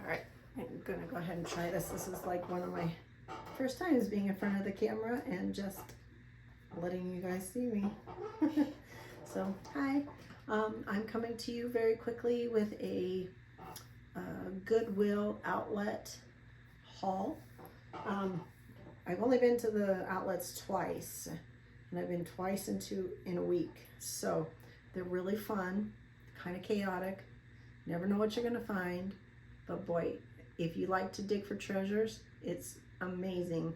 All right, I'm gonna go ahead and try this. This is like one of my first times being in front of the camera and just letting you guys see me. So, hi. I'm coming to you very quickly with a Goodwill Outlet haul. I've only been to the outlets twice, and I've been twice in a week. So they're really fun, kind of chaotic. Never know what you're gonna find, but boy, if you like to dig for treasures, it's amazing.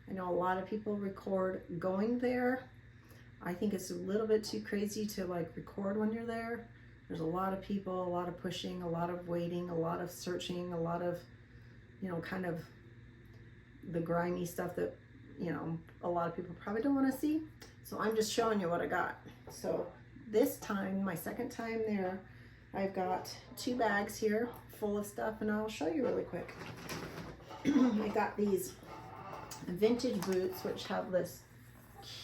I know a lot of people record going there. I think it's a little bit too crazy to like record when you're there. There's a lot of people, a lot of pushing, a lot of waiting, a lot of searching, a lot of, you know, kind of the grimy stuff that, you know, a lot of people probably don't want to see. So I'm just showing you what I got. So this time, my second time there, I've got 2 bags here full of stuff, and I'll show you really quick. I got these vintage boots, which have this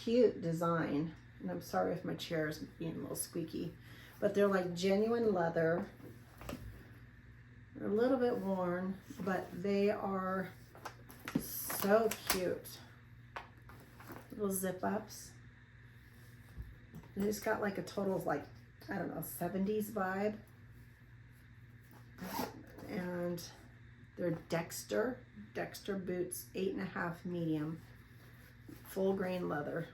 cute design, and I'm sorry if my chair is being a little squeaky, but they're like genuine leather. They're a little bit worn, but they are so cute. Little zip ups. They just got like a total of like, I don't know, 70s vibe. And they're Dexter boots, 8.5 medium, full grain leather.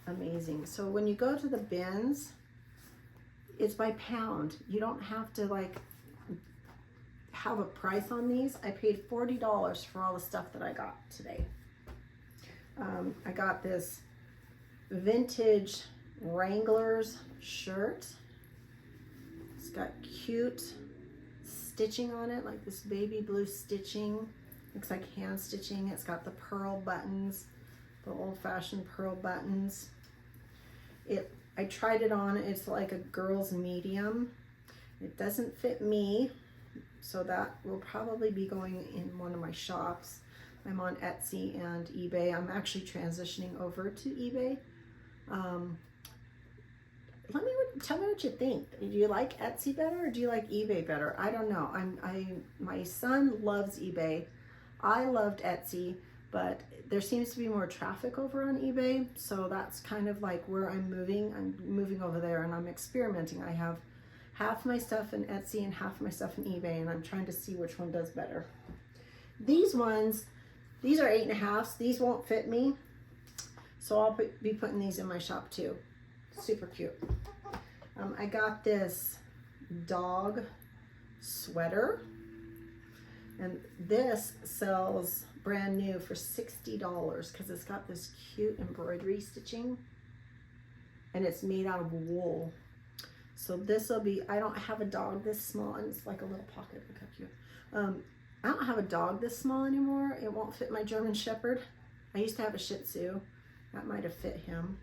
Amazing. So when you go to the bins, it's by pound. You don't have to like have a price on these. I paid $40 for all the stuff that I got today. I got this vintage Wranglers shirt. It's got cute stitching on it, like this baby blue stitching. Looks like hand stitching. It's got the pearl buttons, the old-fashioned pearl buttons. I tried it on. It's like a girl's medium. It doesn't fit me, so that will probably be going in one of my shops. I'm on Etsy and eBay. I'm actually transitioning over to eBay. Tell me what you think. Do you like Etsy better or do you like eBay better? I don't know. My son loves eBay. I loved Etsy, but there seems to be more traffic over on eBay, so that's kind of like where I'm moving. I'm moving over there and I'm experimenting. I have half my stuff in Etsy and half my stuff in eBay, and I'm trying to see which one does better. These ones, these are 8.5s. These won't fit me, so I'll be putting these in my shop too. Super cute. I got this dog sweater, and this sells brand new for $60 because it's got this cute embroidery stitching, and it's made out of wool. So this will be, I don't have a dog this small, and it's like a little pocket. Look how cute. I don't have a dog this small anymore. It won't fit my German Shepherd. I used to have a Shih Tzu. That might have fit him.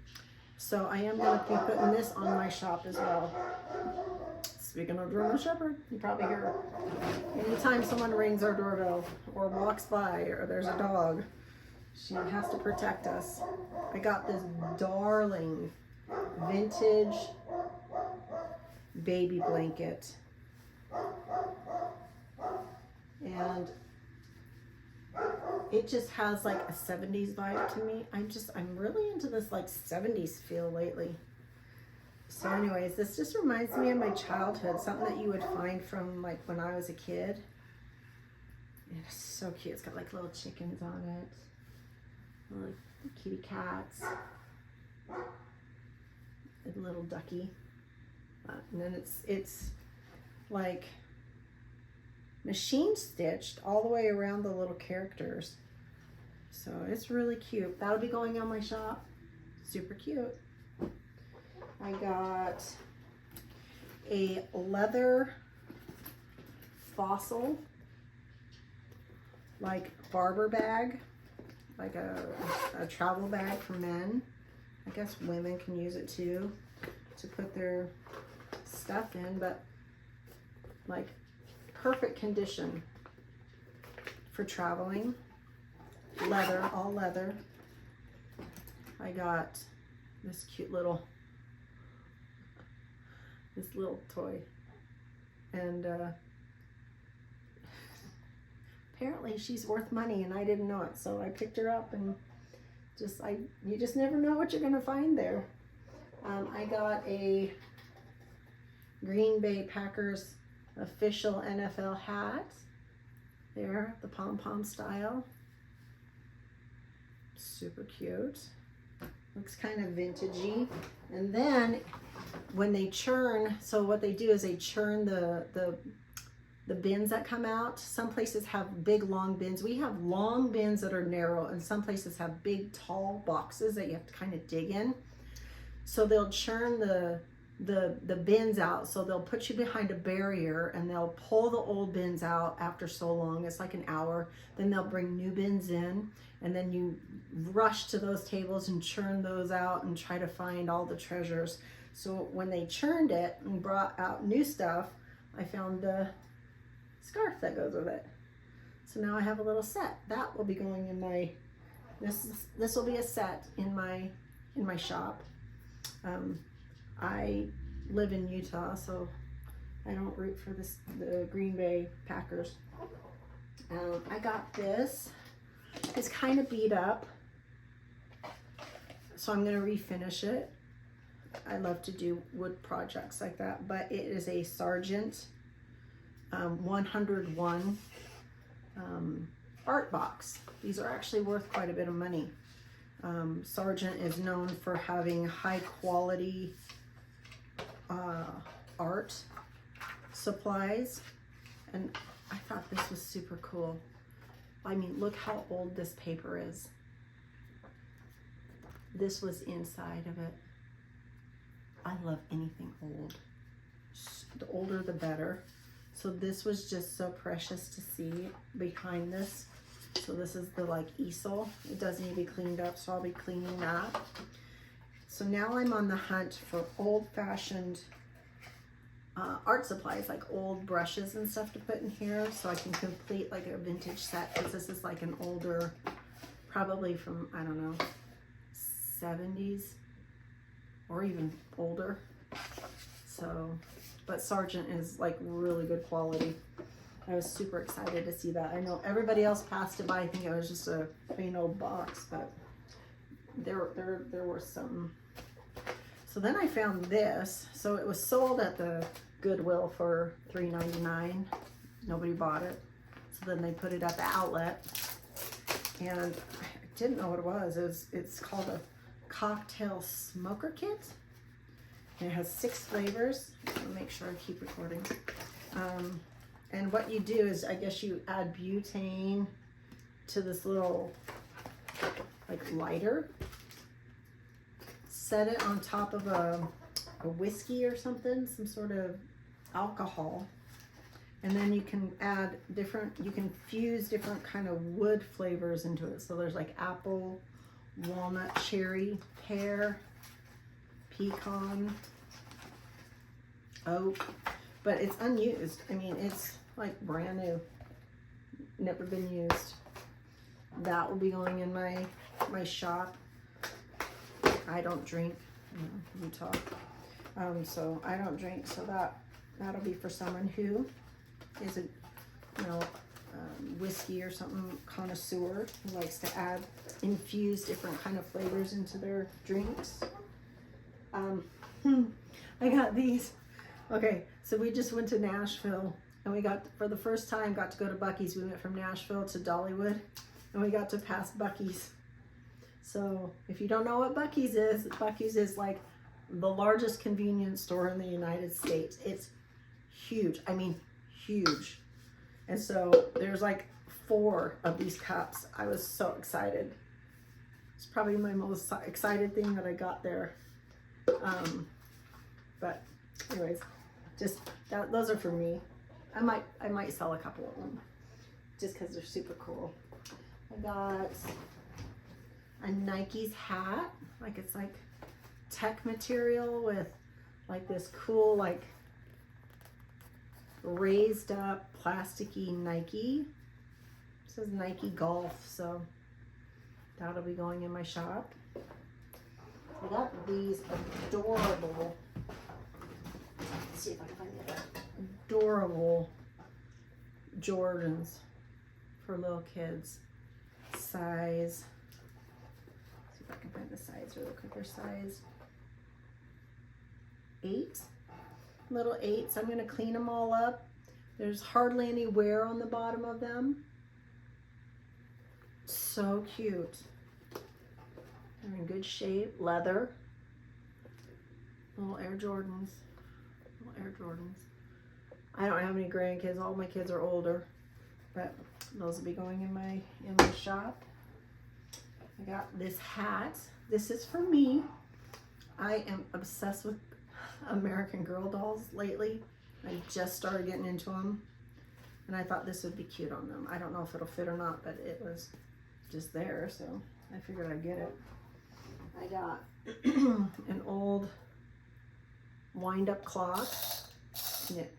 So I am going to be putting this on my shop as well. Speaking of German Shepherd, you probably hear anytime someone rings our doorbell or walks by or there's a dog, she has to protect us. I got this darling vintage baby blanket, and it just has like a 70s vibe to me. I'm really into this like 70s feel lately. So anyways, this just reminds me of my childhood, something that you would find from like when I was a kid. It's so cute. It's got like little chickens on it, little kitty cats, a little ducky, and then it's like machine stitched all the way around the little characters. So it's really cute. That'll be going on my shop. Super cute. I got a leather fossil, like barber bag, like a travel bag for men. I guess women can use it too, to put their stuff in, but like perfect condition for traveling. Leather, all leather. I got this cute little, this little toy. and apparently she's worth money, and I didn't know it. So I picked her up, and you just never know what you're gonna find there. I got a Green Bay Packers official NFL hat. There, the pom-pom style. Super cute. Looks kind of vintagey. And then when they churn, so what they do is they churn the bins that come out. Some places have big long bins. We have long bins that are narrow, and some places have big tall boxes that you have to kind of dig in. So they'll churn the bins out. So they'll put you behind a barrier, and they'll pull the old bins out after so long. It's like an hour. Then they'll bring new bins in, and then you rush to those tables and churn those out and try to find all the treasures. So when they churned it and brought out new stuff, I found the scarf that goes with it. So now I have a little set that will be going in my, this will be a set in my shop. I live in Utah, so I don't root for the Green Bay Packers. I got this. It's kind of beat up, so I'm going to refinish it. I love to do wood projects like that, but it is a Sargent 101 art box. These are actually worth quite a bit of money. Sargent is known for having high quality art supplies, and I thought this was super cool. I mean, look how old this paper is. This was inside of it. I love anything old. The older the better. So this was just so precious to see behind this. So this is the like easel. It does need to be cleaned up, so I'll be cleaning that. So now I'm on the hunt for old-fashioned art supplies, like old brushes and stuff to put in here, so I can complete like a vintage set, because this is like an older, probably from, I don't know, 70s or even older. So, but Sargent is like really good quality. I was super excited to see that. I know everybody else passed it by. I think it was just a plain old box, but there was something. So then I found this. So it was sold at the Goodwill for $3.99. Nobody bought it. So then they put it at the outlet, and I didn't know what it was. It's called a cocktail smoker kit. And it has 6 flavors. I'll make sure I keep recording. And what you do is, I guess you add butane to this little like lighter, set it on top of a whiskey or something, some sort of alcohol, and then you can add you can fuse different kind of wood flavors into it. So there's like apple, walnut, cherry, pear, pecan, oak, but it's unused. I mean, it's like brand new, never been used. That will be going in my shop. I don't drink, Utah, so I don't drink, so that'll be for someone who is a whiskey or something connoisseur, who likes to infuse different kind of flavors into their drinks. I got these. Okay, so we just went to Nashville, and we for the first time got to go to Buc-ee's. We went from Nashville to Dollywood, and we got to pass Buc-ee's. So if you don't know what Buc-ee's is like the largest convenience store in the United States. It's huge. I mean, huge. And so there's like 4 of these cups. I was so excited. It's probably my most excited thing that I got there. But anyways, just those are for me. I might sell a couple of them just because they're super cool. I got a Nike's hat, like it's like tech material with like this cool like raised up plasticky Nike. It says Nike Golf, so that'll be going in my shop. I got these adorable, let's see if I can find it, adorable Jordans for little kids. Size, see if I can find the size real quick. They're size 8, little 8s. I'm going to clean them all up. There's hardly any wear on the bottom of them. So cute. They're in good shape. Leather. Little Air Jordans. Little Air Jordans. I don't have any grandkids. All my kids are older, but those will be going in my shop. I got this hat. This is for me. I am obsessed with American Girl dolls lately. I just started getting into them, and I thought this would be cute on them. I don't know if it'll fit or not, but it was just there, so I figured I'd get it. I got an old wind-up clock, and it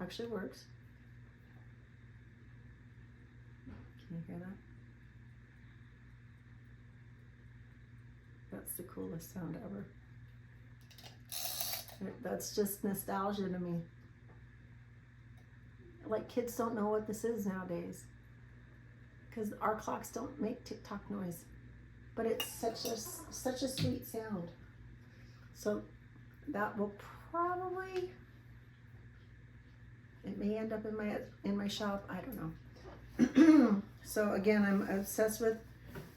actually works. Can you hear that? That's the coolest sound ever. That's just nostalgia to me. Like, kids don't know what this is nowadays, because our clocks don't make tick-tock noise, but it's such a sweet sound. So that will probably, it may end up in my shop. I don't know. So again, I'm obsessed with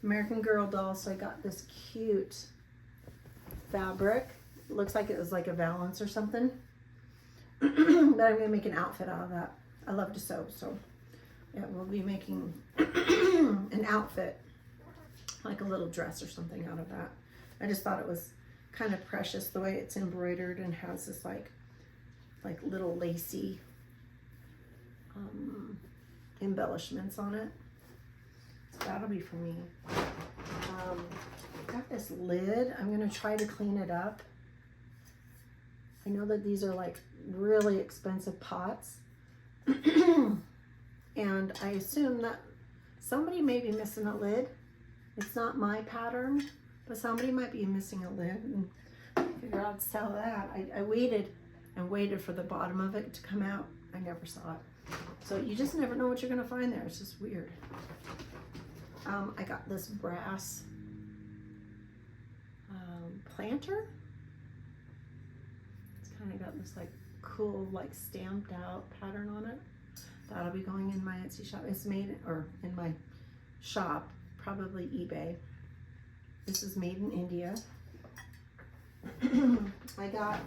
American Girl dolls. So I got this cute fabric. It looks like it was like a valance or something. But I'm gonna make an outfit out of that. I love to sew, so yeah, we'll be making an outfit, like a little dress or something out of that. I just thought it was kind of precious the way it's embroidered and has this like little lacy embellishments on it. So that'll be for me. Got this lid. I'm gonna try to clean it up. I know that these are like really expensive pots. And I assume that somebody may be missing a lid. It's not my pattern, but somebody might be missing a lid, and I figured I'd sell that. I waited and waited for the bottom of it to come out. I never saw it. So you just never know what you're gonna find there. It's just weird. I got this brass planter. It's kind of got this like cool, like stamped out pattern on it. That'll be going in my Etsy shop. It's made, or in my shop, probably eBay. This is made in India. I got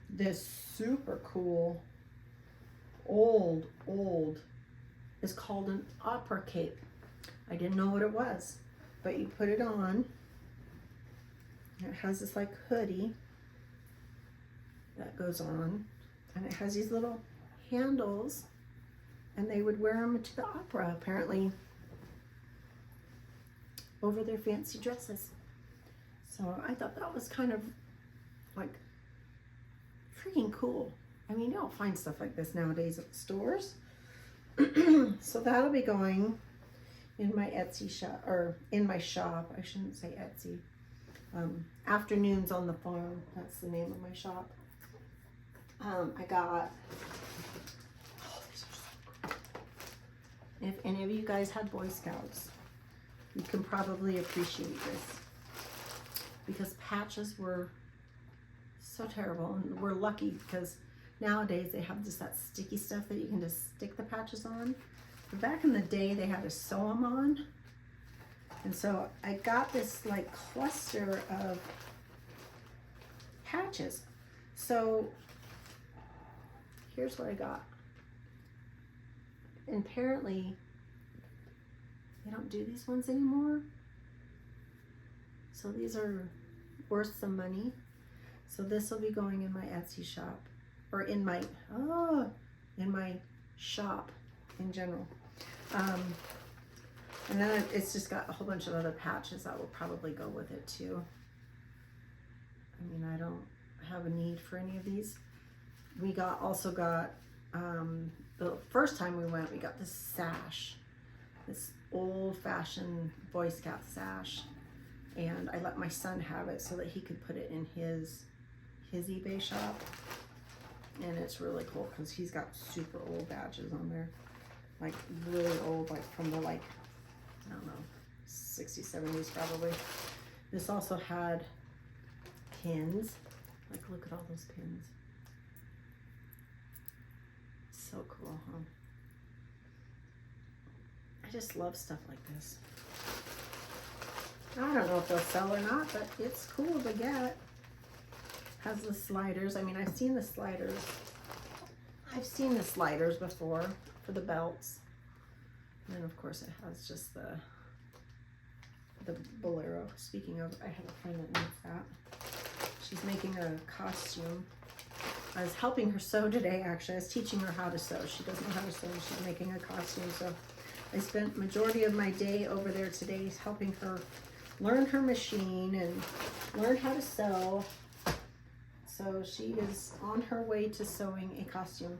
this super cool old, it's called an opera cape. I didn't know what it was, but you put it on. It has this like hoodie that goes on, and it has these little handles, and they would wear them to the opera apparently over their fancy dresses. So I thought that was kind of like freaking cool. I mean, you don't find stuff like this nowadays at the stores. So that'll be going in my Etsy shop, or in my shop. I shouldn't say Etsy. Afternoons on the Farm. That's the name of my shop. I got, oh, these are so cool. If any of you guys had Boy Scouts, you can probably appreciate this, because patches were so terrible, and we're lucky because nowadays they have just that sticky stuff that you can just stick the patches on. But back in the day, they had to sew them on. And so I got this like cluster of patches. So here's what I got. And apparently they don't do these ones anymore. So these are worth some money. So this will be going in my Etsy shop, or in my shop in general. And then it's just got a whole bunch of other patches that will probably go with it too. I mean, I don't have a need for any of these. We also got the first time we went, we got this sash, this old-fashioned Boy Scout sash, and I let my son have it so that he could put it in his eBay shop. And it's really cool because he's got super old badges on there. Like really old, like from the like, I don't know, 60s, 70s probably. This also had pins. Like look at all those pins. So cool, huh? I just love stuff like this. I don't know if they'll sell or not, but it's cool to get. Has the sliders. I mean, I've seen the sliders. I've seen the sliders before for the belts. And then of course it has just the bolero. Speaking of, I have a friend that needs that. She's making a costume. I was helping her sew today, actually. I was teaching her how to sew. She doesn't know how to sew. She's making a costume. So I spent majority of my day over there today helping her learn her machine and learn how to sew. So she is on her way to sewing a costume.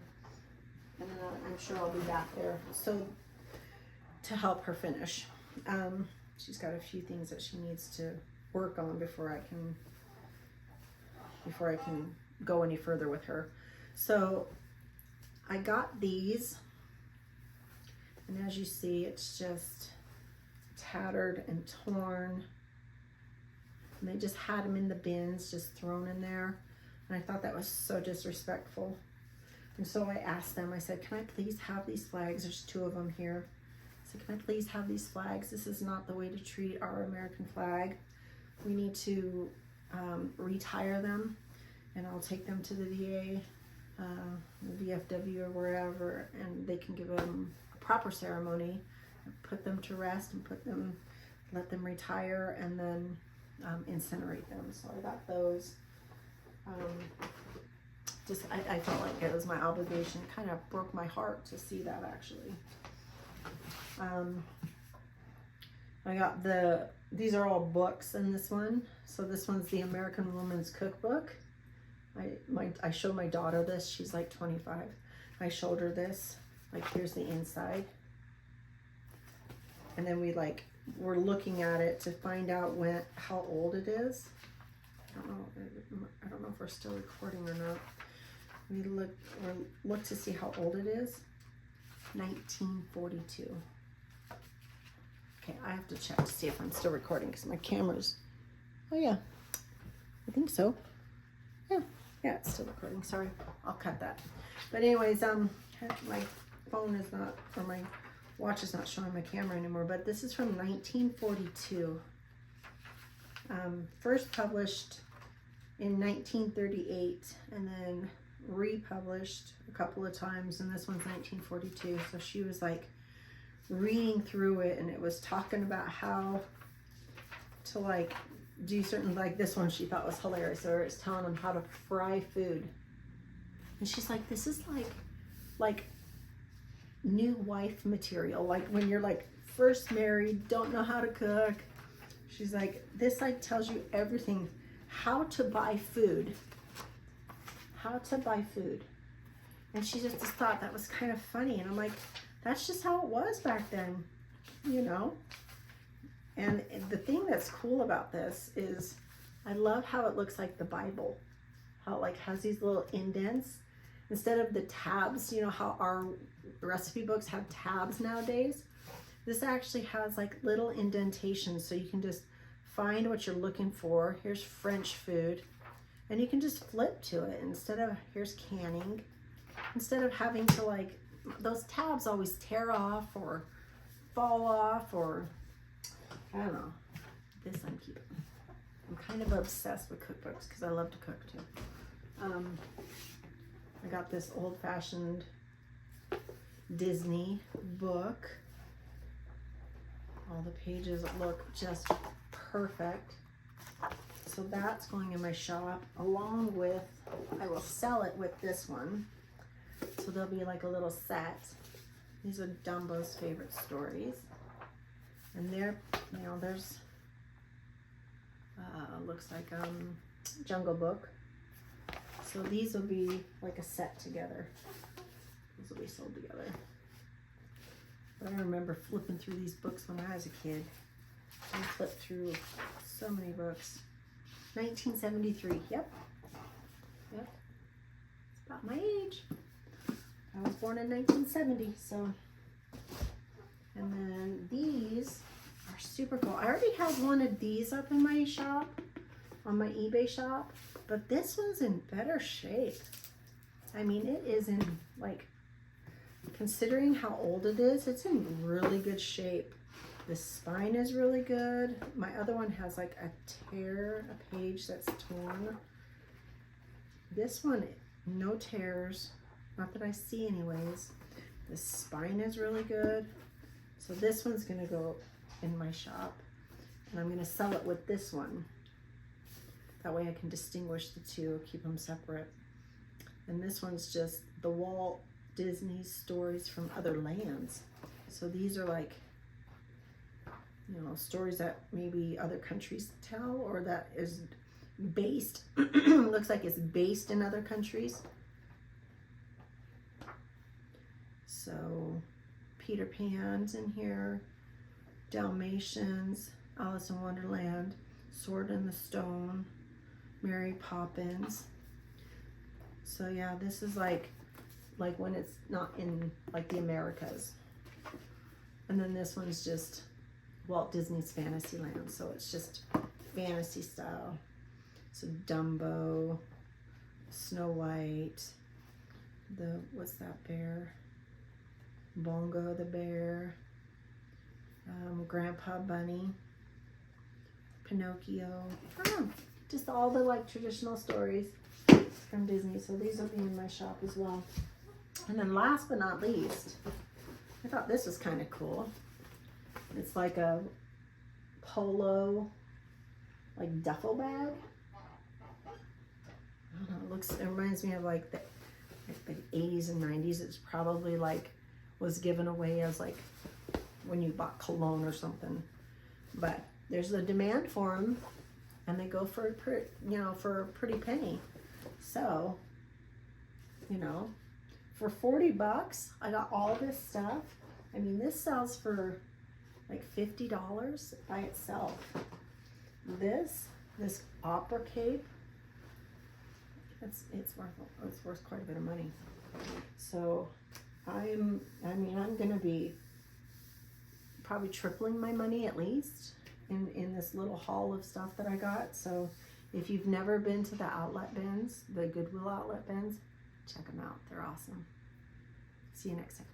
And then I'm sure I'll be back there so to help her finish. She's got a few things that she needs to work on before I can go any further with her. So I got these, and as you see, it's just tattered and torn, and they just had them in the bins, just thrown in there, and I thought that was so disrespectful. And so I asked them, I said, can I please have these flags? There's 2 of them here. I said, can I please have these flags? This is not the way to treat our American flag. We need to retire them, and I'll take them to the VA, the VFW or wherever, and they can give them a proper ceremony, put them to rest, and let them retire, and then incinerate them. So I got those. I felt like it was my obligation. It kind of broke my heart to see that, actually. I got these are all books in this one. So this one's the American Woman's Cookbook. I showed my daughter this. She's like 25. I showed her this. Like, here's the inside. And then we're looking at it to find out how old it is. I don't know if we're still recording or not. We look to see how old it is. 1942. Okay, I have to check to see if I'm still recording because my camera's. Oh yeah, I think so. Yeah, it's still recording. Sorry, I'll cut that. But anyways, my phone is not, or my watch is not showing my camera anymore. But this is from 1942. First published in 1938, and then republished a couple of times, and this one's 1942. So she was like reading through it, and it was talking about how to like do certain, like this one she thought was hilarious, or it's telling them how to fry food, and she's like, this is like new wife material, like when you're like first married, don't know how to cook. She's like, this like tells you everything, how to buy food. And she just thought that was kind of funny. And I'm like, that's just how it was back then, you know? And the thing that's cool about this is I love how it looks like the Bible, how it like has these little indents instead of the tabs, you know, how our recipe books have tabs nowadays. This actually has like little indentations, so you can just find what you're looking for. Here's French food, and you can just flip to it instead of, here's canning, instead of having to like, those tabs always tear off or fall off, or I don't know. This I'm keeping. I'm kind of obsessed with cookbooks because I love to cook too. I got this old-fashioned Disney book. All the pages look just perfect. So that's going in my shop, along with, I will sell it with this one. So there'll be like a little set. These are Dumbo's favorite stories. And there, you know, there's, looks like Jungle Book. So these will be like a set together. These will be sold together. But I remember flipping through these books when I was a kid. I flipped through so many books. 1973, yep. about my age. I was born in 1970, so. And then these are super cool. I already have one of these up in my shop, on my eBay shop, but this one's in better shape. I mean, it is in, like, considering how old it is, it's in really good shape. The spine is really good. My other one has like a tear, a page that's torn. This one, no tears, not that I see anyways. The spine is really good. So this one's gonna go in my shop, and I'm gonna sell it with this one. That way I can distinguish the two, keep them separate. And this one's just the Walt Disney stories from other lands. So these are like, you know, stories that maybe other countries tell, or that is based, looks like it's based in other countries. So Peter Pan's in here, Dalmatians, Alice in Wonderland, Sword in the Stone, Mary Poppins. So yeah, this is like when it's not in like the Americas. And then this one's just Walt Disney's Fantasyland, so it's just fantasy style. So Dumbo, Snow White, what's that bear? Bongo the bear, Grandpa Bunny, Pinocchio. I don't know, just all the like traditional stories from Disney. So these will be in my shop as well. And then last but not least, I thought this was kind of cool. It's like a polo, like duffel bag. I don't know, it reminds me of like the 80s and 90s. It's probably like was given away as like when you bought cologne or something. But there's a demand for them, and they go for for a pretty penny. So, you know, for 40 bucks, I got all this stuff. I mean, this sells for like $50 by itself. This opera cape, it's worth quite a bit of money. So I'm gonna be probably tripling my money at least in this little haul of stuff that I got. So if you've never been to the outlet bins, the Goodwill Outlet bins, check them out. They're awesome. See you next time.